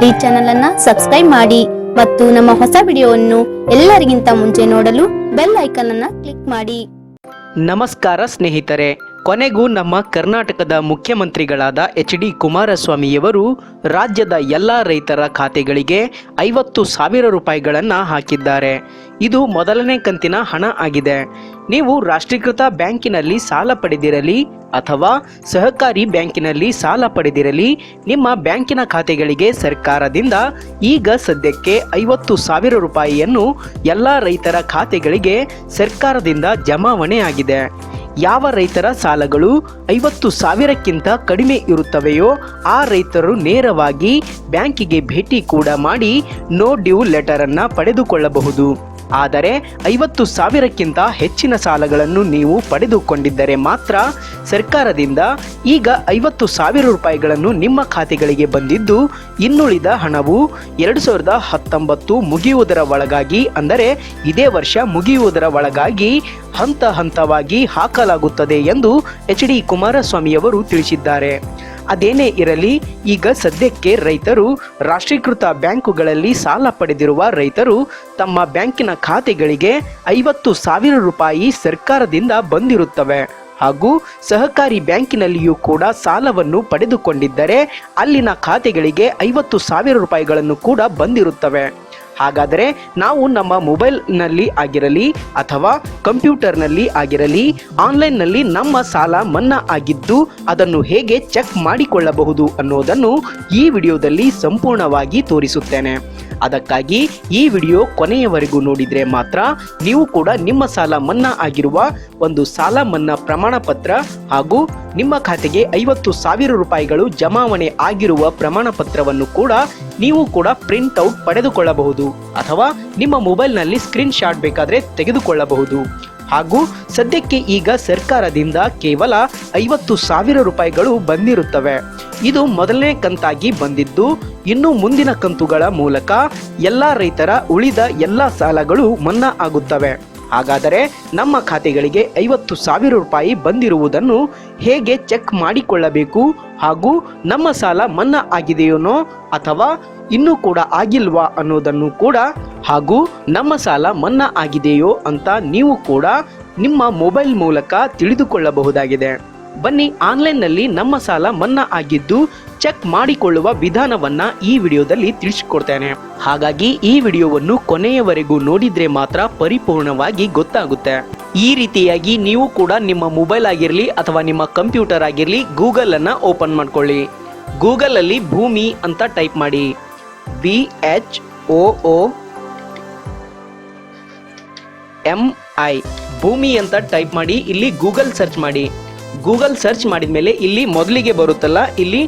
ಈ ಚಾನೆಲ್ ಅನ್ನ ಸಬ್ಸ್ಕ್ರೈಬ್ ಮಾಡಿ ಮತ್ತು ನಮ್ಮ ಹೊಸ ವಿಡಿಯೋವನ್ನು ಎಲ್ಲರಿಗಿಂತ ಮುಂಚೆ ನೋಡಲು ಬೆಲ್ ಐಕಾನ್ ಅನ್ನ ಕ್ಲಿಕ್ ಮಾಡಿ. ನಮಸ್ಕಾರ ಸ್ನೇಹಿತರೆ, ಕೊನೆಗೂ ನಮ್ಮ ಕರ್ನಾಟಕದ ಮುಖ್ಯಮಂತ್ರಿಗಳಾದ ಎಚ್.ಡಿ. ಕುಮಾರಸ್ವಾಮಿಯವರು ರಾಜ್ಯದ ಎಲ್ಲ ರೈತರ ಖಾತೆಗಳಿಗೆ 50,000 ರೂಪಾಯಿಗಳನ್ನು ಹಾಕಿದ್ದಾರೆ. ಇದು ಮೊದಲನೇ ಕಂತಿನ ಹಣ ಆಗಿದೆ. ನೀವು ರಾಷ್ಟ್ರೀಕೃತ ಬ್ಯಾಂಕಿನಲ್ಲಿ ಸಾಲ ಪಡೆದಿರಲಿ ಅಥವಾ ಸಹಕಾರಿ ಬ್ಯಾಂಕಿನಲ್ಲಿ ಸಾಲ ಪಡೆದಿರಲಿ, ನಿಮ್ಮ ಬ್ಯಾಂಕಿನ ಖಾತೆಗಳಿಗೆ ಸರ್ಕಾರದಿಂದ ಈಗ ಸದ್ಯಕ್ಕೆ 50,000 ರೂಪಾಯಿಯನ್ನು ಎಲ್ಲ ರೈತರ ಖಾತೆಗಳಿಗೆ ಸರ್ಕಾರದಿಂದ ಜಮಾವಣೆ ಆಗಿದೆ. ಯಾವ ರೈತರ ಸಾಲಗಳು 50,000ಕ್ಕಿಂತ ಕಡಿಮೆ ಇರುತ್ತವೆಯೋ ಆ ರೈತರು ನೇರವಾಗಿ ಬ್ಯಾಂಕಿಗೆ ಭೇಟಿ ಕೂಡ ಮಾಡಿ ನೋ ಡ್ಯೂ ಲೆಟರ್ ಅನ್ನು ಪಡೆದುಕೊಳ್ಳಬಹುದು. ಆದರೆ 50,000ಕ್ಕಿಂತ ಹೆಚ್ಚಿನ ಸಾಲಗಳನ್ನು ನೀವು ಪಡೆದುಕೊಂಡಿದ್ದರೆ ಮಾತ್ರ ಸರ್ಕಾರದಿಂದ ಈಗ 50,000 ರೂಪಾಯಿಗಳನ್ನು ನಿಮ್ಮ ಖಾತೆಗಳಿಗೆ ಬಂದಿದ್ದು, ಇನ್ನುಳಿದ ಹಣವು 2019 ಮುಗಿಯುವುದರ ಒಳಗಾಗಿ, ಅಂದರೆ ಇದೇ ವರ್ಷ ಮುಗಿಯುವುದರ ಒಳಗಾಗಿ ಹಂತ ಹಂತವಾಗಿ ಹಾಕಲಾಗುತ್ತದೆ ಎಂದು ಎಚ್.ಡಿ. ಕುಮಾರಸ್ವಾಮಿಯವರು ತಿಳಿಸಿದ್ದಾರೆ. ಅದೇನೇ ಇರಲಿ, ಈಗ ಸದ್ಯಕ್ಕೆ ರೈತರು ರಾಷ್ಟ್ರೀಕೃತ ಬ್ಯಾಂಕುಗಳಲ್ಲಿ ಸಾಲ ಪಡೆದಿರುವ ರೈತರು ತಮ್ಮ ಬ್ಯಾಂಕಿನ ಖಾತೆಗಳಿಗೆ 50,000 ರೂಪಾಯಿ ಸರ್ಕಾರದಿಂದ ಬಂದಿರುತ್ತವೆ. ಹಾಗೂ ಸಹಕಾರಿ ಬ್ಯಾಂಕಿನಲ್ಲಿಯೂ ಕೂಡ ಸಾಲವನ್ನು ಪಡೆದುಕೊಂಡಿದ್ದರೆ ಅಲ್ಲಿನ ಖಾತೆಗಳಿಗೆ 50,000 ರೂಪಾಯಿಗಳನ್ನು ಕೂಡ ಬಂದಿರುತ್ತವೆ. ಹಾಗಾದರೆ ನಾವು ನಮ್ಮ ಮೊಬೈಲ್ನಲ್ಲಿ ಆಗಿರಲಿ ಅಥವಾ ಕಂಪ್ಯೂಟರ್ನಲ್ಲಿ ಆಗಿರಲಿ, ಆನ್ಲೈನ್ನಲ್ಲಿ ನಮ್ಮ ಸಾಲ ಮನ್ನಾ ಆಗಿದ್ದು ಅದನ್ನು ಹೇಗೆ ಚೆಕ್ ಮಾಡಿಕೊಳ್ಳಬಹುದು ಅನ್ನೋದನ್ನು ಈ ವಿಡಿಯೋದಲ್ಲಿ ಸಂಪೂರ್ಣವಾಗಿ ತೋರಿಸುತ್ತೇನೆ. ಅದಕ್ಕಾಗಿ ಈ ವಿಡಿಯೋ ಕೊನೆಯವರೆಗೂ ನೋಡಿದರೆ ಮಾತ್ರ ನೀವು ಕೂಡ ನಿಮ್ಮ ಸಾಲ ಮನ್ನಾ ಆಗಿರುವ ಒಂದು ಸಾಲ ಮನ್ನಾ ಪ್ರಮಾಣ ಪತ್ರ ಹಾಗೂ ನಿಮ್ಮ ಖಾತೆಗೆ 50,000 ರೂಪಾಯಿಗಳು ಜಮಾವಣೆ ಆಗಿರುವ ಪ್ರಮಾಣ ಪತ್ರವನ್ನು ಕೂಡ ನೀವು ಕೂಡ ಪ್ರಿಂಟ್ ಔಟ್ ಪಡೆದುಕೊಳ್ಳಬಹುದು ಅಥವಾ ನಿಮ್ಮ ಮೊಬೈಲ್ನಲ್ಲಿ ಸ್ಕ್ರೀನ್ ಶಾಟ್ ಬೇಕಾದರೆ ತೆಗೆದುಕೊಳ್ಳಬಹುದು. ಹಾಗೂ ಸದ್ಯಕ್ಕೆ ಈಗ ಸರ್ಕಾರದಿಂದ ಕೇವಲ 50,000 ರೂಪಾಯಿಗಳು ಬಂದಿರುತ್ತವೆ. ಇದು ಮೊದಲನೇ ಕಂತಾಗಿ ಬಂದಿದ್ದು, ಇನ್ನು ಮುಂದಿನ ಕಂತುಗಳ ಮೂಲಕ ಎಲ್ಲ ರೈತರ ಉಳಿದ ಎಲ್ಲ ಸಾಲಗಳು ಮನ್ನಾ ಆಗುತ್ತವೆ. ಹಾಗಾದರೆ ನಮ್ಮ ಖಾತೆಗಳಿಗೆ 50,000 ರೂಪಾಯಿ ಬಂದಿರುವುದನ್ನು ಹೇಗೆ ಚೆಕ್ ಮಾಡಿಕೊಳ್ಳಬೇಕು ಹಾಗೂ ನಮ್ಮ ಸಾಲ ಮನ್ನಾ ಆಗಿದೆಯೋ ಅಥವಾ ಇನ್ನೂ ಕೂಡ ಆಗಿಲ್ವಾ ಅನ್ನೋದನ್ನು ಕೂಡ, ಹಾಗೂ ನಮ್ಮ ಸಾಲ ಮನ್ನಾ ಆಗಿದೆಯೋ ಅಂತ ನೀವು ಕೂಡ ನಿಮ್ಮ ಮೊಬೈಲ್ ಮೂಲಕ ತಿಳಿದುಕೊಳ್ಳಬಹುದಾಗಿದೆ. ಬನ್ನಿ, ಆನ್ಲೈನ್ನಲ್ಲಿ ನಮ್ಮ ಸಾಲ ಮನ್ನಾ ಆಗಿದ್ದು ಚೆಕ್ ಮಾಡಿಕೊಳ್ಳುವ ವಿಧಾನವನ್ನ ಈ ವಿಡಿಯೋದಲ್ಲಿ ತಿಳಿಸಿಕೊಡ್ತೇನೆ. ಹಾಗಾಗಿ ಈ ವಿಡಿಯೋವನ್ನು ಕೊನೆಯವರೆಗೂ ನೋಡಿದ್ರೆ ಮಾತ್ರ ಪರಿಪೂರ್ಣವಾಗಿ ಗೊತ್ತಾಗುತ್ತೆ. ಈ ರೀತಿಯಾಗಿ ನೀವು ಕೂಡ ನಿಮ್ಮ ಮೊಬೈಲ್ ಆಗಿರಲಿ ಅಥವಾ ನಿಮ್ಮ ಕಂಪ್ಯೂಟರ್ ಆಗಿರಲಿ ಗೂಗಲ್ ಅನ್ನ ಓಪನ್ ಮಾಡ್ಕೊಳ್ಳಿ. ಗೂಗಲ್ ಅಲ್ಲಿ ಭೂಮಿ ಅಂತ ಟೈಪ್ ಮಾಡಿ, BHOOMI ಭೂಮಿ ಅಂತ ಟೈಪ್ ಮಾಡಿ ಇಲ್ಲಿ ಗೂಗಲ್ ಸರ್ಚ್ ಮಾಡಿ. ಗೂಗಲ್ ಸರ್ಚ್ ಮಾಡಿದ ಮೇಲೆ ಇಲ್ಲಿ ಮೊದಲಿಗೆ ಬರುತ್ತಲ್ಲ, ಇಲ್ಲಿ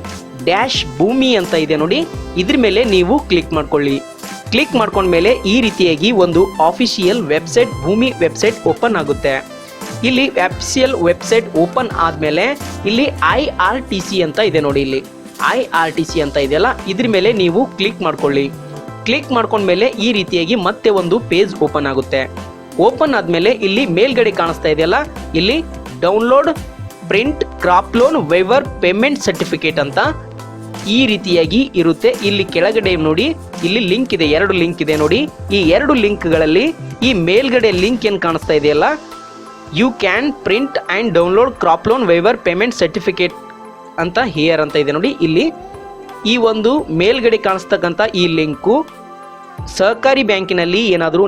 ಡ್ಯಾಶ್ ಭೂಮಿ ಅಂತ ಇದೆ ನೋಡಿ, ಇದ್ರ ಮೇಲೆ ನೀವು ಕ್ಲಿಕ್ ಮಾಡ್ಕೊಳ್ಳಿ. ಕ್ಲಿಕ್ ಮಾಡ್ಕೊಂಡ್ಮೇಲೆ ಈ ರೀತಿಯಾಗಿ ಒಂದು ಆಫಿಷಿಯಲ್ ವೆಬ್ಸೈಟ್, ಭೂಮಿ ವೆಬ್ಸೈಟ್ ಓಪನ್ ಆಗುತ್ತೆ. ಇಲ್ಲಿ ಅಫಿಷಿಯಲ್ ವೆಬ್ಸೈಟ್ ಓಪನ್ ಆದ್ಮೇಲೆ ಇಲ್ಲಿ IRTC ಅಂತ ಇದೆ ನೋಡಿ, ಇಲ್ಲಿ IRTC ಅಂತ ಇದೆಯಲ್ಲ, ಇದ್ರ ಮೇಲೆ ನೀವು ಕ್ಲಿಕ್ ಮಾಡ್ಕೊಳ್ಳಿ. ಕ್ಲಿಕ್ ಮಾಡ್ಕೊಂಡ್ಮೇಲೆ ಈ ರೀತಿಯಾಗಿ ಮತ್ತೆ ಒಂದು ಪೇಜ್ ಓಪನ್ ಆಗುತ್ತೆ. ಓಪನ್ ಆದ್ಮೇಲೆ ಇಲ್ಲಿ ಮೇಲ್ಗಡೆ ಕಾಣಿಸ್ತಾ ಇದೆಯಲ್ಲ, ಇಲ್ಲಿ download print crop loan waiver payment certificate ಅಂತ ಈ ರೀತಿಯಾಗಿ ಇರುತ್ತೆ. ಇಲ್ಲಿ ಕೆಳಗಡೆ ನೋಡಿ, ಇಲ್ಲಿ ಲಿಂಕ್ ಇದೆ, 2 ಲಿಂಕ್ ಇದೆ ನೋಡಿ. ಈ 2 ಲಿಂಕ್ಗಳಲ್ಲಿ ಈ ಮೇಲ್ಗಡೆ ಲಿಂಕ್ ಏನು ಕಾಣಿಸ್ತಾ ಇದೆಯಲ್ಲ, you can print and download crop loan waiver payment certificate ಅಂತ ಹಿಯರ್ ಅಂತ ಇದೆ ನೋಡಿ. ಇಲ್ಲಿ ಈ ಒಂದು ಮೇಲ್ಗಡೆ ಕಾಣಿಸ್ತಕ್ಕಂಥ ಈ ಲಿಂಕು ಸಹಕಾರಿ ಬ್ಯಾಂಕಿನಲ್ಲಿ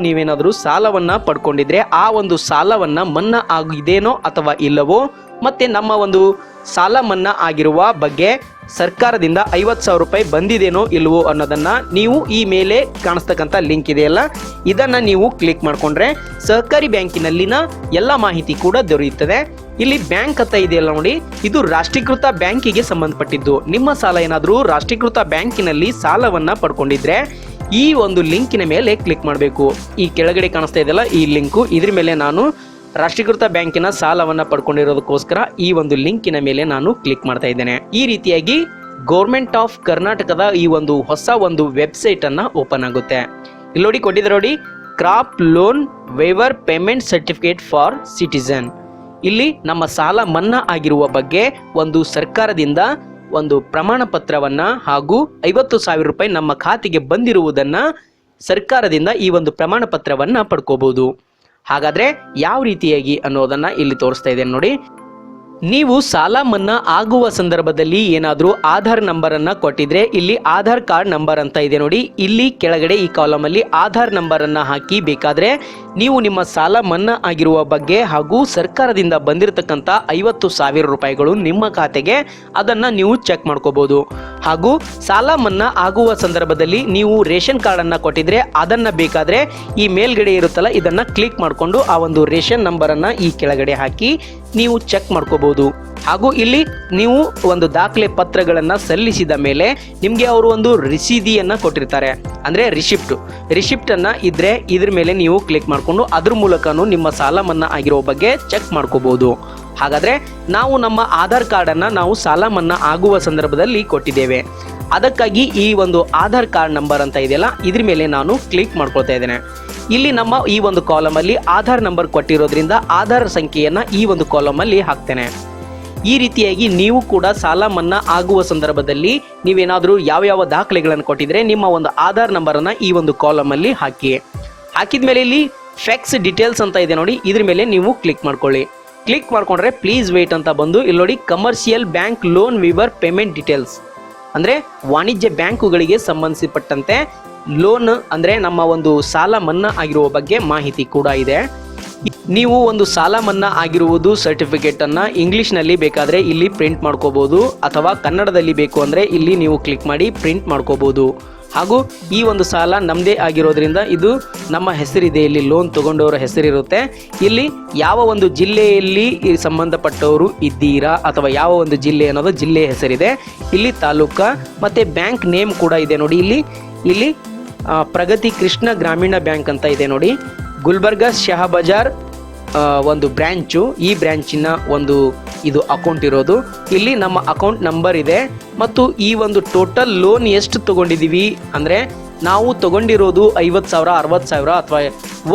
ನೀವೇನಾದರೂ ಸಾಲವನ್ನು ಪಡ್ಕೊಂಡಿದ್ರೆ ಆ ಒಂದು ಸಾಲವನ್ನು ಮನ್ನಾ ಆಗಿದೇನೋ ಅಥವಾ ಇಲ್ಲವೋ, ಮತ್ತು ನಮ್ಮ ಒಂದು ಸಾಲ ಮನ್ನಾ ಆಗಿರುವ ಬಗ್ಗೆ ಸರ್ಕಾರದಿಂದ 50,000 ರೂಪಾಯಿ ಬಂದಿದೇನೋ ಇಲ್ವೋ ಅನ್ನೋದನ್ನು ನೀವು ಈ ಮೇಲೆ ಕಾಣಿಸ್ತಕ್ಕಂಥ ಲಿಂಕ್ ಇದೆಯಲ್ಲ, ಇದನ್ನು ನೀವು ಕ್ಲಿಕ್ ಮಾಡಿಕೊಂಡ್ರೆ ಸಹಕಾರಿ ಬ್ಯಾಂಕಿನಲ್ಲಿನ ಎಲ್ಲ ಮಾಹಿತಿ ಕೂಡ ದೊರೆಯುತ್ತದೆ. ಇಲ್ಲಿ ಬ್ಯಾಂಕ್ ಅಂತ ಇದೆಯಲ್ಲ ನೋಡಿ, ಇದು ರಾಷ್ಟ್ರೀಕೃತ ಬ್ಯಾಂಕಿಗೆ ಸಂಬಂಧಪಟ್ಟಿದ್ದು. ನಿಮ್ಮ ಸಾಲ ಏನಾದರೂ ರಾಷ್ಟ್ರೀಕೃತ ಬ್ಯಾಂಕಿನಲ್ಲಿ ಸಾಲವನ್ನು ಪಡ್ಕೊಂಡಿದ್ರೆ ಈ ಒಂದು ಲಿಂಕಿನ ಮೇಲೆ ಕ್ಲಿಕ್ ಮಾಡಬೇಕು. ಈ ಕೆಳಗಡೆ ಕಾಣಿಸ್ತಾ ಇದೆಯಲ್ಲ ಈ ಲಿಂಕು, ಇದ್ರ ಮೇಲೆ ನಾನು ರಾಷ್ಟ್ರೀಕೃತ ಬ್ಯಾಂಕಿನ ಸಾಲವನ್ನು ಪಡ್ಕೊಂಡಿರೋದಕ್ಕೋಸ್ಕರ ಈ ಒಂದು ಲಿಂಕಿನ ಮೇಲೆ ನಾನು ಕ್ಲಿಕ್ ಮಾಡ್ತಾ ಇದ್ದೇನೆ. ಈ ರೀತಿಯಾಗಿ ಗೌರ್ಮೆಂಟ್ ಆಫ್ ಕರ್ನಾಟಕದ ಈ ಒಂದು ಹೊಸ ಒಂದು ವೆಬ್ಸೈಟ್ ಅನ್ನ ಓಪನ್ ಆಗುತ್ತೆ. ಇಲ್ಲಿ ನೋಡಿ ಕೊಟ್ಟಿದ್ದಾರೆ ನೋಡಿ, crop loan waiver payment certificate for citizen. ಇಲ್ಲಿ ನಮ್ಮ ಸಾಲ ಮನ್ನಾ ಆಗಿರುವ ಬಗ್ಗೆ ಒಂದು ಸರ್ಕಾರದಿಂದ ಒಂದು ಪ್ರಮಾಣ ಪತ್ರವನ್ನು ಹಾಗೂ 50,000 ರೂಪಾಯಿ ನಮ್ಮ ಖಾತೆಗೆ ಬಂದಿರುವುದನ್ನು ಸರ್ಕಾರದಿಂದ ಈ ಒಂದು ಪ್ರಮಾಣ ಪತ್ರವನ್ನು ಪಡ್ಕೋಬಹುದು. ಹಾಗಾದರೆ ಯಾವ ರೀತಿಯಾಗಿ ಅನ್ನೋದನ್ನು ಇಲ್ಲಿ ತೋರಿಸ್ತಾ ಇದ್ದೇನೆ ನೋಡಿ. ನೀವು ಸಾಲ ಮನ್ನಾ ಆಗುವ ಸಂದರ್ಭದಲ್ಲಿ ಏನಾದರೂ ಆಧಾರ್ ನಂಬರನ್ನು ಕೊಟ್ಟಿದ್ರೆ ಇಲ್ಲಿ ಆಧಾರ್ ಕಾರ್ಡ್ ನಂಬರ್ ಅಂತ ಇದೆ ನೋಡಿ. ಇಲ್ಲಿ ಕೆಳಗಡೆ ಈ ಕಾಲಮಲ್ಲಿ ಆಧಾರ್ ನಂಬರನ್ನು ಹಾಕಿ ಬೇಕಾದರೆ ನೀವು ನಿಮ್ಮ ಸಾಲ ಮನ್ನಾ ಆಗಿರುವ ಬಗ್ಗೆ ಹಾಗೂ ಸರ್ಕಾರದಿಂದ ಬಂದಿರತಕ್ಕಂಥ 50,000 ರೂಪಾಯಿಗಳು ನಿಮ್ಮ ಖಾತೆಗೆ ಅದನ್ನು ನೀವು ಚೆಕ್ ಮಾಡ್ಕೋಬೋದು. ಹಾಗೂ ಸಾಲ ಮನ್ನಾ ಆಗುವ ಸಂದರ್ಭದಲ್ಲಿ ನೀವು ರೇಷನ್ ಕಾರ್ಡನ್ನು ಕೊಟ್ಟಿದ್ರೆ ಅದನ್ನು ಬೇಕಾದರೆ ಈ ಮೇಲ್ಗಡೆ ಇರುತ್ತಲ್ಲ ಇದನ್ನು ಕ್ಲಿಕ್ ಮಾಡಿಕೊಂಡು ಆ ಒಂದು ರೇಷನ್ ನಂಬರನ್ನು ಈ ಕೆಳಗಡೆ ಹಾಕಿ ನೀವು ಚೆಕ್ ಮಾಡ್ಕೋಬಹುದು. ಹಾಗೂ ಇಲ್ಲಿ ನೀವು ಒಂದು ದಾಖಲೆ ಪತ್ರಗಳನ್ನು ಸಲ್ಲಿಸಿದ ಮೇಲೆ ನಿಮಗೆ ಅವರು ಒಂದು ರಸೀದಿಯನ್ನು ಕೊಟ್ಟಿರ್ತಾರೆ, ಅಂದರೆ ರಿಸಿಪ್ಟನ್ನು ಇದ್ದರೆ ಇದ್ರ ಮೇಲೆ ನೀವು ಕ್ಲಿಕ್ ಮಾಡಿಕೊಂಡು ಅದ್ರ ಮೂಲಕನೂ ನಿಮ್ಮ ಸಾಲ ಮನ್ನಾ ಆಗಿರೋ ಬಗ್ಗೆ ಚೆಕ್ ಮಾಡ್ಕೋಬಹುದು. ಹಾಗಾದರೆ ನಾವು ನಮ್ಮ ಆಧಾರ್ ಕಾರ್ಡನ್ನು ನಾವು ಸಾಲ ಮನ್ನಾ ಆಗುವ ಸಂದರ್ಭದಲ್ಲಿ ಕೊಟ್ಟಿದ್ದೇವೆ. ಅದಕ್ಕಾಗಿ ಈ ಒಂದು ಆಧಾರ್ ಕಾರ್ಡ್ ನಂಬರ್ ಅಂತ ಇದೆಯಲ್ಲ ಇದ್ರ ಮೇಲೆ ನಾನು ಕ್ಲಿಕ್ ಮಾಡ್ಕೊಳ್ತಾ ಇದ್ದೇನೆ. ಇಲ್ಲಿ ನಮ್ಮ ಈ ಒಂದು ಕಾಲಮಲ್ಲಿ ಆಧಾರ್ ನಂಬರ್ ಕೊಟ್ಟಿರೋದ್ರಿಂದ ಆಧಾರ್ ಸಂಖ್ಯೆಯನ್ನು ಈ ಒಂದು ಕಾಲಮಲ್ಲಿ ಹಾಕ್ತೇನೆ. ಈ ರೀತಿಯಾಗಿ ನೀವು ಕೂಡ ಸಾಲ ಮನ್ನಾ ಆಗುವ ಸಂದರ್ಭದಲ್ಲಿ ನೀವೇನಾದರೂ ಯಾವ ದಾಖಲೆಗಳನ್ನು ಕೊಟ್ಟಿದ್ರೆ ನಿಮ್ಮ ಒಂದು ಆಧಾರ್ ನಂಬರನ್ನು ಈ ಒಂದು ಕಾಲಮಲ್ಲಿ ಹಾಕಿದ ಮೇಲೆ ಇಲ್ಲಿ ಫ್ಯಾಕ್ಸ್ ಡೀಟೇಲ್ಸ್ ಅಂತ ಇದೆ ನೋಡಿ, ಇದ್ರ ಮೇಲೆ ನೀವು ಕ್ಲಿಕ್ ಮಾಡ್ಕೊಳ್ಳಿ. ಕ್ಲಿಕ್ ಮಾಡ್ಕೊಂಡ್ರೆ ಪ್ಲೀಸ್ ವೇಟ್ ಅಂತ ಬಂದು ಇಲ್ಲಿ ನೋಡಿ commercial bank loan ವಿವರ್ payment details, ಅಂದರೆ ವಾಣಿಜ್ಯ ಬ್ಯಾಂಕುಗಳಿಗೆ ಸಂಬಂಧಿಸಿಪಟ್ಟಂತೆ ಲೋನ್ ಅಂದರೆ ನಮ್ಮ ಒಂದು ಸಾಲ ಮನ್ನಾ ಆಗಿರುವ ಬಗ್ಗೆ ಮಾಹಿತಿ ಕೂಡ ಇದೆ. ನೀವು ಒಂದು ಸಾಲ ಮನ್ನಾ ಆಗಿರುವುದು ಸರ್ಟಿಫಿಕೇಟನ್ನು ಇಂಗ್ಲೀಷ್ನಲ್ಲಿ ಬೇಕಾದರೆ ಇಲ್ಲಿ ಪ್ರಿಂಟ್ ಮಾಡ್ಕೋಬೋದು, ಅಥವಾ ಕನ್ನಡದಲ್ಲಿ ಬೇಕು ಅಂದರೆ ಇಲ್ಲಿ ನೀವು ಕ್ಲಿಕ್ ಮಾಡಿ ಪ್ರಿಂಟ್ ಮಾಡ್ಕೋಬೋದು. ಹಾಗೂ ಈ ಒಂದು ಸಾಲ ನಮ್ಮದೇ ಆಗಿರೋದ್ರಿಂದ ಇದು ನಮ್ಮ ಹೆಸರಿದೆ, ಇಲ್ಲಿ ಲೋನ್ ತೊಗೊಂಡವರ ಹೆಸರಿರುತ್ತೆ. ಇಲ್ಲಿ ಯಾವ ಒಂದು ಜಿಲ್ಲೆಯಲ್ಲಿ ಸಂಬಂಧಪಟ್ಟವರು ಇದ್ದೀರಾ ಅಥವಾ ಯಾವ ಒಂದು ಜಿಲ್ಲೆ ಅನ್ನೋದು ಜಿಲ್ಲೆ ಹೆಸರಿದೆ, ಇಲ್ಲಿ ತಾಲೂಕಾ ಮತ್ತು ಬ್ಯಾಂಕ್ ನೇಮ್ ಕೂಡ ಇದೆ ನೋಡಿ. ಇಲ್ಲಿ ಪ್ರಗತಿ ಕೃಷ್ಣ ಗ್ರಾಮೀಣ ಬ್ಯಾಂಕ್ ಅಂತ ಇದೆ ನೋಡಿ, ಗುಲ್ಬರ್ಗ ಶಹಾ ಬಜಾರ್ ಒಂದು ಬ್ರ್ಯಾಂಚು, ಈ ಬ್ರ್ಯಾಂಚಿನ ಒಂದು ಇದು ಅಕೌಂಟ್ ಇರೋದು. ಇಲ್ಲಿ ನಮ್ಮ ಅಕೌಂಟ್ ನಂಬರ್ ಇದೆ ಮತ್ತು ಈ ಒಂದು ಟೋಟಲ್ ಲೋನ್ ಎಷ್ಟು ತೊಗೊಂಡಿದ್ದೀವಿ ಅಂದರೆ ನಾವು ತೊಗೊಂಡಿರೋದು 50,000, 60,000 ಅಥವಾ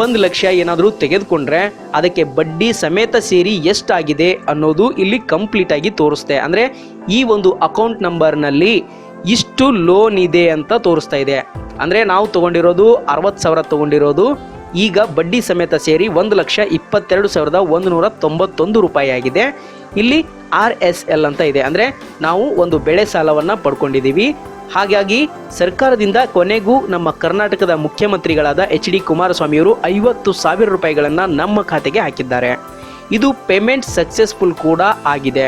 1 ಲಕ್ಷ ಏನಾದರೂ ತೆಗೆದುಕೊಂಡ್ರೆ ಅದಕ್ಕೆ ಬಡ್ಡಿ ಸಮೇತ ಸೇರಿ ಎಷ್ಟಾಗಿದೆ ಅನ್ನೋದು ಇಲ್ಲಿ ಕಂಪ್ಲೀಟಾಗಿ ತೋರಿಸ್ತೆ. ಅಂದರೆ ಈ ಒಂದು ಅಕೌಂಟ್ ನಂಬರ್ನಲ್ಲಿ ಇಷ್ಟು ಲೋನ್ ಇದೆ ಅಂತ ತೋರಿಸ್ತಾ ಇದೆ. ಅಂದರೆ ನಾವು ತೊಗೊಂಡಿರೋದು 60,000 ತೊಗೊಂಡಿರೋದು ಈಗ ಬಡ್ಡಿ ಸಮೇತ ಸೇರಿ 1,22,191 ರೂಪಾಯಿ ಆಗಿದೆ. ಇಲ್ಲಿ RSL ಅಂತ ಇದೆ, ಅಂದರೆ ನಾವು ಒಂದು ಬೆಳೆ ಸಾಲವನ್ನು ಪಡ್ಕೊಂಡಿದ್ದೀವಿ. ಹಾಗಾಗಿ ಸರ್ಕಾರದಿಂದ ಕೊನೆಗೂ ನಮ್ಮ ಕರ್ನಾಟಕದ ಮುಖ್ಯಮಂತ್ರಿಗಳಾದ HD ಕುಮಾರಸ್ವಾಮಿಯವರು 50,000 ರೂಪಾಯಿಗಳನ್ನು ನಮ್ಮ ಖಾತೆಗೆ ಹಾಕಿದ್ದಾರೆ. ಇದು ಪೇಮೆಂಟ್ ಸಕ್ಸಸ್ಫುಲ್ ಕೂಡ ಆಗಿದೆ.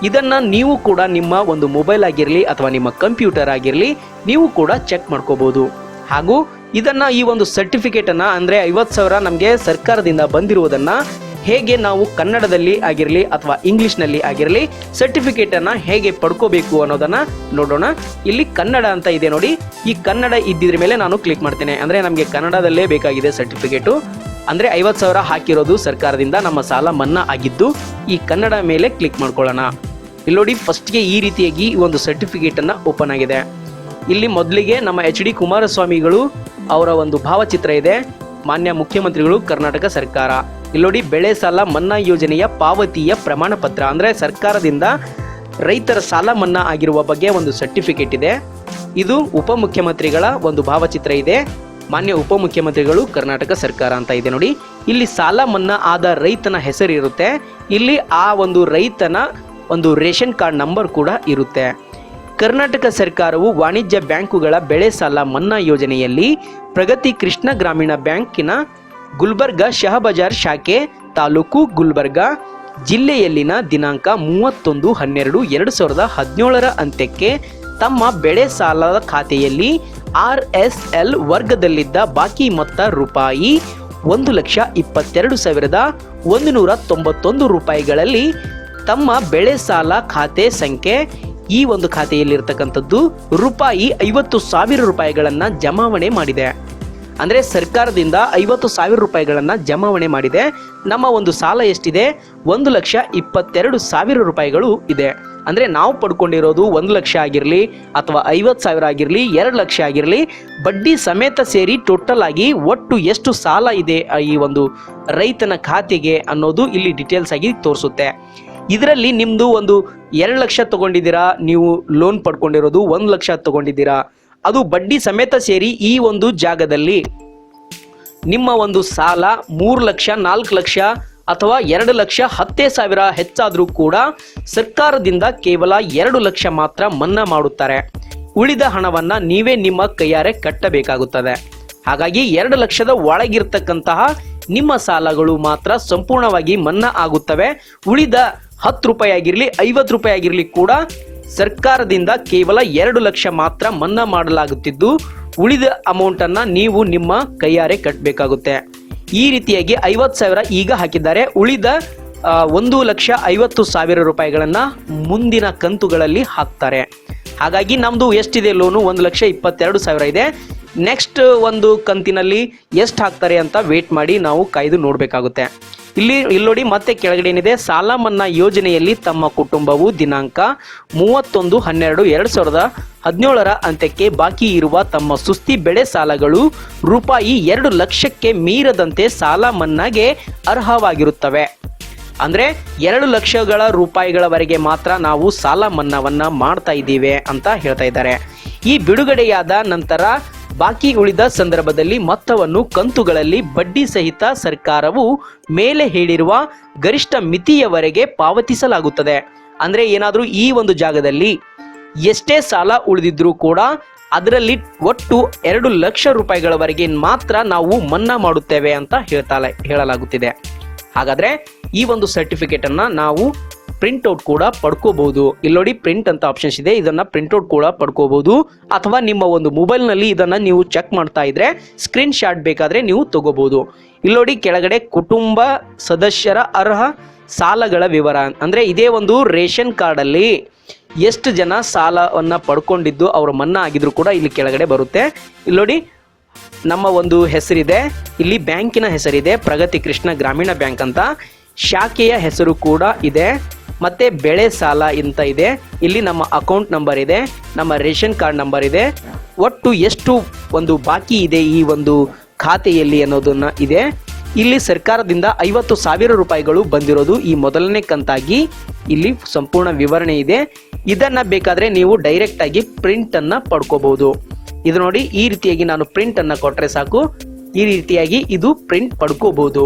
ಇದನ್ನು ನೀವು ಕೂಡ ನಿಮ್ಮ ಒಂದು ಮೊಬೈಲ್ ಆಗಿರಲಿ ಅಥವಾ ನಿಮ್ಮ ಕಂಪ್ಯೂಟರ್ ಆಗಿರಲಿ ನೀವು ಕೂಡ ಚೆಕ್ ಮಾಡ್ಕೋಬೋದು. ಹಾಗೂ ಇದನ್ನು ಈ ಒಂದು ಸರ್ಟಿಫಿಕೇಟನ್ನು ಅಂದರೆ 50,000 ನಮಗೆ ಸರ್ಕಾರದಿಂದ ಬಂದಿರುವುದನ್ನು ಹೇಗೆ ನಾವು ಕನ್ನಡದಲ್ಲಿ ಆಗಿರಲಿ ಅಥವಾ ಇಂಗ್ಲೀಷ್ನಲ್ಲಿ ಆಗಿರಲಿ ಸರ್ಟಿಫಿಕೇಟನ್ನು ಹೇಗೆ ಪಡ್ಕೋಬೇಕು ಅನ್ನೋದನ್ನು ನೋಡೋಣ. ಇಲ್ಲಿ ಕನ್ನಡ ಅಂತ ಇದೆ ನೋಡಿ, ಈ ಕನ್ನಡ ಇದ್ದಿದ್ರ ಮೇಲೆ ನಾನು ಕ್ಲಿಕ್ ಮಾಡ್ತೇನೆ. ಅಂದರೆ ನಮಗೆ ಕನ್ನಡದಲ್ಲೇ ಬೇಕಾಗಿದೆ ಸರ್ಟಿಫಿಕೇಟು, ಅಂದರೆ 50,000 ಹಾಕಿರೋದು ಸರ್ಕಾರದಿಂದ ನಮ್ಮ ಸಾಲ ಮನ್ನಾ ಆಗಿದ್ದು ಈ ಕನ್ನಡ ಮೇಲೆ ಕ್ಲಿಕ್ ಮಾಡ್ಕೊಳ್ಳೋಣ. ಇಲ್ಲಿ ನೋಡಿ ಫಸ್ಟ್ಗೆ ಈ ರೀತಿಯಾಗಿ ಒಂದು ಸರ್ಟಿಫಿಕೇಟನ್ನು ಓಪನ್ ಆಗಿದೆ. ಇಲ್ಲಿ ಮೊದಲಿಗೆ ನಮ್ಮ HD ಕುಮಾರಸ್ವಾಮಿಗಳು ಅವರ ಒಂದು ಭಾವಚಿತ್ರ ಇದೆ, ಮಾನ್ಯ ಮುಖ್ಯಮಂತ್ರಿಗಳು ಕರ್ನಾಟಕ ಸರ್ಕಾರ. ಇಲ್ಲಿ ನೋಡಿ ಬೆಳೆ ಸಾಲ ಮನ್ನಾ ಯೋಜನೆಯ ಪಾವತಿಯ ಪ್ರಮಾಣ ಪತ್ರ, ಅಂದರೆ ಸರ್ಕಾರದಿಂದ ರೈತರ ಸಾಲ ಮನ್ನಾ ಆಗಿರುವ ಬಗ್ಗೆ ಒಂದು ಸರ್ಟಿಫಿಕೇಟ್ ಇದೆ. ಇದು ಉಪಮುಖ್ಯಮಂತ್ರಿಗಳ ಒಂದು ಭಾವಚಿತ್ರ ಇದೆ, ಮಾನ್ಯ ಉಪಮುಖ್ಯಮಂತ್ರಿಗಳು ಕರ್ನಾಟಕ ಸರ್ಕಾರ ಅಂತ ಇದೆ ನೋಡಿ. ಇಲ್ಲಿ ಸಾಲ ಮನ್ನಾ ಆದ ರೈತನ ಹೆಸರಿರುತ್ತೆ, ಇಲ್ಲಿ ಆ ಒಂದು ರೈತನ ಒಂದು ರೇಷನ್ ಕಾರ್ಡ್ ನಂಬರ್ ಕೂಡ ಇರುತ್ತೆ. ಕರ್ನಾಟಕ ಸರ್ಕಾರವು ವಾಣಿಜ್ಯ ಬ್ಯಾಂಕುಗಳ ಬೆಳೆ ಸಾಲ ಮನ್ನಾ ಯೋಜನೆಯಲ್ಲಿ ಪ್ರಗತಿ ಕೃಷ್ಣ ಗ್ರಾಮೀಣ ಬ್ಯಾಂಕಿನ ಗುಲ್ಬರ್ಗ ಶಹಾ ಬಜಾರ್ ಶಾಖೆ ತಾಲೂಕು ಗುಲ್ಬರ್ಗ ಜಿಲ್ಲೆಯಲ್ಲಿನ ದಿನಾಂಕ 31/12/2017 ಅಂತ್ಯಕ್ಕೆ ತಮ್ಮ ಬೆಳೆ ಸಾಲದ ಖಾತೆಯಲ್ಲಿ RSL ವರ್ಗದಲ್ಲಿದ್ದ ಬಾಕಿ ಮೊತ್ತ ರೂಪಾಯಿ 1,22,191 ರೂಪಾಯಿಗಳಲ್ಲಿ ತಮ್ಮ ಬೆಳೆ ಸಾಲ ಖಾತೆ ಸಂಖ್ಯೆ ಈ ಒಂದು ಖಾತೆಯಲ್ಲಿರ್ತಕ್ಕಂಥದ್ದು ರೂಪಾಯಿ 50,000 ರೂಪಾಯಿಗಳನ್ನು ಜಮಾವಣೆ ಮಾಡಿದೆ. ಅಂದರೆ ಸರ್ಕಾರದಿಂದ 50,000 ರೂಪಾಯಿಗಳನ್ನು ಜಮಾವಣೆ ಮಾಡಿದೆ. ನಮ್ಮ ಒಂದು ಸಾಲ ಎಷ್ಟಿದೆ? 1,22,000 ರೂಪಾಯಿಗಳು ಇದೆ. ಅಂದರೆ ನಾವು ಪಡ್ಕೊಂಡಿರೋದು 1 ಲಕ್ಷ ಆಗಿರಲಿ ಅಥವಾ 50,000 ಆಗಿರಲಿ 2 ಲಕ್ಷ ಆಗಿರಲಿ ಬಡ್ಡಿ ಸಮೇತ ಸೇರಿ ಟೋಟಲ್ ಆಗಿ ಒಟ್ಟು ಎಷ್ಟು ಸಾಲ ಇದೆ ಈ ಒಂದು ರೈತನ ಖಾತೆಗೆ ಅನ್ನೋದು ಇಲ್ಲಿ ಡೀಟೇಲ್ಸ್ ಆಗಿ ತೋರಿಸುತ್ತೆ. ಇದರಲ್ಲಿ ನಿಮ್ಮದು ಒಂದು 2 ಲಕ್ಷ ತಗೊಂಡಿದ್ದೀರಾ, ನೀವು ಲೋನ್ ಪಡ್ಕೊಂಡಿರೋದು 1 ಲಕ್ಷ ತಗೊಂಡಿದ್ದೀರಾ, ಅದು ಬಡ್ಡಿ ಸಮೇತ ಸೇರಿ ಈ ಒಂದು ಜಾಗದಲ್ಲಿ ನಿಮ್ಮ ಒಂದು ಸಾಲ 3 ಲಕ್ಷ 4 ಲಕ್ಷ ಅಥವಾ 2 ಲಕ್ಷ 10,000 ಹೆಚ್ಚಾದರೂ ಕೂಡ ಸರ್ಕಾರದಿಂದ ಕೇವಲ 2 ಲಕ್ಷ ಮಾತ್ರ ಮನ್ನಾ ಮಾಡುತ್ತಾರೆ. ಉಳಿದ ಹಣವನ್ನ ನೀವೇ ನಿಮ್ಮ ಕೈಯಾರೆ ಕಟ್ಟಬೇಕಾಗುತ್ತದೆ. ಹಾಗಾಗಿ 2 ಲಕ್ಷದ ಒಳಗಿರ್ತಕ್ಕಂತಹ ನಿಮ್ಮ ಸಾಲಗಳು ಮಾತ್ರ ಸಂಪೂರ್ಣವಾಗಿ ಮನ್ನಾ ಆಗುತ್ತವೆ. ಉಳಿದ 10 ರೂಪಾಯಿ ಆಗಿರಲಿ 50 ರೂಪಾಯಿ ಆಗಿರಲಿ ಕೂಡ ಸರ್ಕಾರದಿಂದ ಕೇವಲ 2 ಲಕ್ಷ ಮಾತ್ರ ಮನ್ನಾ ಮಾಡಲಾಗುತ್ತಿದ್ದು ಉಳಿದ ಅಮೌಂಟ್ ಅನ್ನ ನೀವು ನಿಮ್ಮ ಕೈಯಾರೆ ಕಟ್ಟಬೇಕಾಗುತ್ತೆ. ಈ ರೀತಿಯಾಗಿ 50,000 ಈಗ ಹಾಕಿದ್ದಾರೆ. ಉಳಿದ 1,50,000 ರೂಪಾಯಿಗಳನ್ನ ಮುಂದಿನ ಕಂತುಗಳಲ್ಲಿ ಹಾಕ್ತಾರೆ. ಹಾಗಾಗಿ ನಮ್ದು ಎಷ್ಟಿದೆ ಲೋನು 1,22,000 ಇದೆ. ನೆಕ್ಸ್ಟ್ ಒಂದು ಕಂತಿನಲ್ಲಿ ಎಷ್ಟು ಹಾಕ್ತಾರೆ ಅಂತ ವೇಟ್ ಮಾಡಿ ನಾವು ಕಾಯ್ದು ನೋಡಬೇಕಾಗುತ್ತೆ. ಇಲ್ಲಿ ನೋಡಿ ಮತ್ತೆ ಕೆಳಗಡೆ ಏನಿದೆ, ಸಾಲ ಮನ್ನಾ ಯೋಜನೆಯಲ್ಲಿ ತಮ್ಮ ಕುಟುಂಬವು ದಿನಾಂಕ 31/12/2017 ಅಂತ್ಯಕ್ಕೆ ಬಾಕಿ ಇರುವ ತಮ್ಮ ಸುಸ್ತಿ ಬೆಳೆ ಸಾಲಗಳು ರೂಪಾಯಿ 2 ಲಕ್ಷಕ್ಕೆ ಮೀರದಂತೆ ಸಾಲ ಮನ್ನಾಗೆ ಅರ್ಹವಾಗಿರುತ್ತವೆ. ಅಂದ್ರೆ 2 ಲಕ್ಷಗಳ ರೂಪಾಯಿಗಳವರೆಗೆ ಮಾತ್ರ ನಾವು ಸಾಲ ಮನ್ನಾವನ್ನ ಮಾಡ್ತಾ ಇದ್ದೀವಿ ಅಂತ ಹೇಳ್ತಾ ಇದ್ದಾರೆ. ಈ ಬಿಡುಗಡೆಯಾದ ನಂತರ ಬಾಕಿ ಉಳಿದ ಸಂದರ್ಭದಲ್ಲಿ ಮೊತ್ತವನ್ನು ಕಂತುಗಳಲ್ಲಿ ಬಡ್ಡಿ ಸಹಿತ ಸರ್ಕಾರವು ಮೇಲೆ ಹೇಳಿರುವ ಗರಿಷ್ಠ ಮಿತಿಯವರೆಗೆ ಪಾವತಿಸಲಾಗುತ್ತದೆ. ಅಂದ್ರೆ ಏನಾದರೂ ಈ ಒಂದು ಜಾಗದಲ್ಲಿ ಎಷ್ಟೇ ಸಾಲ ಉಳಿದಿದ್ರೂ ಕೂಡ ಅದರಲ್ಲಿ ಒಟ್ಟು 2 ಲಕ್ಷ ರೂಪಾಯಿಗಳವರೆಗೆ ಮಾತ್ರ ನಾವು ಮನ್ನಾ ಮಾಡುತ್ತೇವೆ ಅಂತ ಹೇಳಲಾಗುತ್ತಿದೆ. ಹಾಗಾದ್ರೆ ಈ ಒಂದು ಸರ್ಟಿಫಿಕೇಟ್ ಅನ್ನ ನಾವು ಪ್ರಿಂಟ್ಔಟ್ ಕೂಡ ಪಡ್ಕೋಬಹುದು. ಇಲ್ಲಿ ನೋಡಿ ಪ್ರಿಂಟ್ ಅಂತ ಆಪ್ಷನ್ಸ್ ಇದೆ, ಇದನ್ನ ಪ್ರಿಂಟ್ಔಟ್ ಕೂಡ ಪಡ್ಕೋಬಹುದು. ಅಥವಾ ನಿಮ್ಮ ಒಂದು ಮೊಬೈಲ್ನಲ್ಲಿ ಇದನ್ನ ನೀವು ಚೆಕ್ ಮಾಡ್ತಾ ಇದ್ರೆ ಸ್ಕ್ರೀನ್ ಶಾಟ್ ಬೇಕಾದ್ರೆ ನೀವು ತಗೋಬಹುದು. ಇಲ್ಲಿ ನೋಡಿ ಕೆಳಗಡೆ ಕುಟುಂಬ ಸದಸ್ಯರ ಅರ್ಹ ಸಾಲಗಳ ವಿವರ, ಅಂದ್ರೆ ಇದೇ ಒಂದು ರೇಷನ್ ಕಾರ್ಡ್ ಅಲ್ಲಿ ಎಷ್ಟು ಜನ ಸಾಲವನ್ನ ಪಡ್ಕೊಂಡಿದ್ದು ಅವ್ರ ಮನ್ನಾ ಆಗಿದ್ರು ಕೂಡ ಇಲ್ಲಿ ಕೆಳಗಡೆ ಬರುತ್ತೆ. ಇಲ್ಲಿ ನೋಡಿ ನಮ್ಮ ಒಂದು ಹೆಸರಿದೆ, ಇಲ್ಲಿ ಬ್ಯಾಂಕಿನ ಹೆಸರಿದೆ ಪ್ರಗತಿ ಕೃಷ್ಣ ಗ್ರಾಮೀಣ ಬ್ಯಾಂಕ್ ಅಂತ, ಶಾಖೆಯ ಹೆಸರು ಕೂಡ ಇದೆ, ಮತ್ತೆ ಬೆಳೆ ಸಾಲ ಅಂತ ಇದೆ, ಇಲ್ಲಿ ನಮ್ಮ ಅಕೌಂಟ್ ನಂಬರ್ ಇದೆ, ನಮ್ಮ ರೇಷನ್ ಕಾರ್ಡ್ ನಂಬರ್ ಇದೆ, ಒಟ್ಟು ಎಷ್ಟು ಒಂದು ಬಾಕಿ ಇದೆ ಈ ಒಂದು ಖಾತೆಯಲ್ಲಿ ಅನ್ನೋದನ್ನ ಇದೆ. ಇಲ್ಲಿ ಸರ್ಕಾರದಿಂದ 50,000 ರೂಪಾಯಿಗಳು ಬಂದಿರೋದು ಈ ಮೊದಲನೇ ಕಂತಾಗಿ ಇಲ್ಲಿ ಸಂಪೂರ್ಣ ವಿವರಣೆ ಇದೆ. ಇದನ್ನ ಬೇಕಾದ್ರೆ ನೀವು ಡೈರೆಕ್ಟ್ ಆಗಿ ಪ್ರಿಂಟ್ ಅನ್ನ ಪಡ್ಕೋಬಹುದು. ಇದು ನೋಡಿ ಈ ರೀತಿಯಾಗಿ ನಾನು ಪ್ರಿಂಟ್ ಅನ್ನ ಕೊಟ್ರೆ ಸಾಕು, ಈ ರೀತಿಯಾಗಿ ಇದು ಪ್ರಿಂಟ್ ಪಡ್ಕೋಬಹುದು.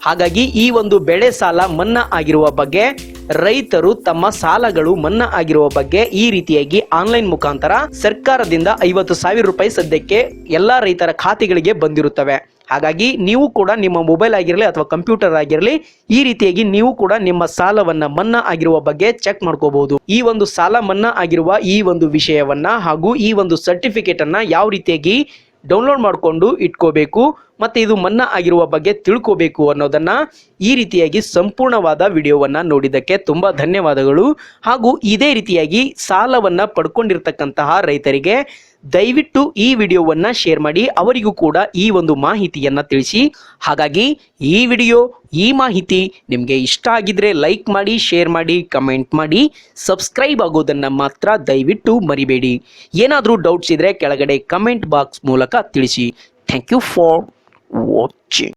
ಹಾಗಾಗಿ ಈ ಒಂದು ಬೆಳೆ ಸಾಲ ಮನ್ನಾ ಆಗಿರುವ ಬಗ್ಗೆ, ರೈತರು ತಮ್ಮ ಸಾಲಗಳು ಮನ್ನಾ ಆಗಿರುವ ಬಗ್ಗೆ ಈ ರೀತಿಯಾಗಿ ಆನ್ಲೈನ್ ಮುಖಾಂತರ ಸರ್ಕಾರದಿಂದ 50,000 ರೂಪಾಯಿ ಸದ್ಯಕ್ಕೆ ಎಲ್ಲಾ ರೈತರ ಖಾತೆಗಳಿಗೆ ಬಂದಿರುತ್ತವೆ. ಹಾಗಾಗಿ ನೀವು ಕೂಡ ನಿಮ್ಮ ಮೊಬೈಲ್ ಆಗಿರಲಿ ಅಥವಾ ಕಂಪ್ಯೂಟರ್ ಆಗಿರಲಿ ಈ ರೀತಿಯಾಗಿ ನೀವು ಕೂಡ ನಿಮ್ಮ ಸಾಲವನ್ನ ಮನ್ನಾ ಆಗಿರುವ ಬಗ್ಗೆ ಚೆಕ್ ಮಾಡ್ಕೋಬಹುದು. ಈ ಒಂದು ಸಾಲ ಮನ್ನಾ ಆಗಿರುವ ಈ ಒಂದು ವಿಷಯವನ್ನ ಹಾಗೂ ಈ ಒಂದು ಸರ್ಟಿಫಿಕೇಟ್ ಅನ್ನ ಯಾವ ರೀತಿಯಾಗಿ ಡೌನ್ಲೋಡ್ ಮಾಡಿಕೊಂಡು ಇಟ್ಕೋಬೇಕು ಮತ್ತೆ ಇದು ಮನ್ನಾ ಆಗಿರುವ ಬಗ್ಗೆ ತಿಳ್ಕೋಬೇಕು ಅನ್ನೋದನ್ನ ಈ ರೀತಿಯಾಗಿ ಸಂಪೂರ್ಣವಾದ ವಿಡಿಯೋವನ್ನ ನೋಡಿದ್ದಕ್ಕೆ ತುಂಬಾ ಧನ್ಯವಾದಗಳು. ಹಾಗೂ ಇದೇ ರೀತಿಯಾಗಿ ಸಾಲವನ್ನ ಪಡ್ಕೊಂಡಿರ್ತಕ್ಕಂತಹ ರೈತರಿಗೆ ದಯವಿಟ್ಟು ಈ ವಿಡಿಯೋವನ್ನ ಶೇರ್ ಮಾಡಿ, ಅವರಿಗೂ ಕೂಡ ಈ ಒಂದು ಮಾಹಿತಿಯನ್ನ ತಿಳಿಸಿ. ಹಾಗಾಗಿ ಈ ವಿಡಿಯೋ ಈ ಮಾಹಿತಿ ನಿಮಗೆ ಇಷ್ಟ ಆಗಿದ್ರೆ ಲೈಕ್ ಮಾಡಿ, ಶೇರ್ ಮಾಡಿ, ಕಮೆಂಟ್ ಮಾಡಿ, ಸಬ್ಸ್ಕ್ರೈಬ್ ಆಗೋದನ್ನ ಮಾತ್ರ ದಯವಿಟ್ಟು ಮರಿಬೇಡಿ. ಏನಾದರೂ ಡೌಟ್ಸ್ ಇದ್ರೆ ಕೆಳಗಡೆ ಕಮೆಂಟ್ ಬಾಕ್ಸ್ ಮೂಲಕ ತಿಳಿಸಿ. Thank you for watching.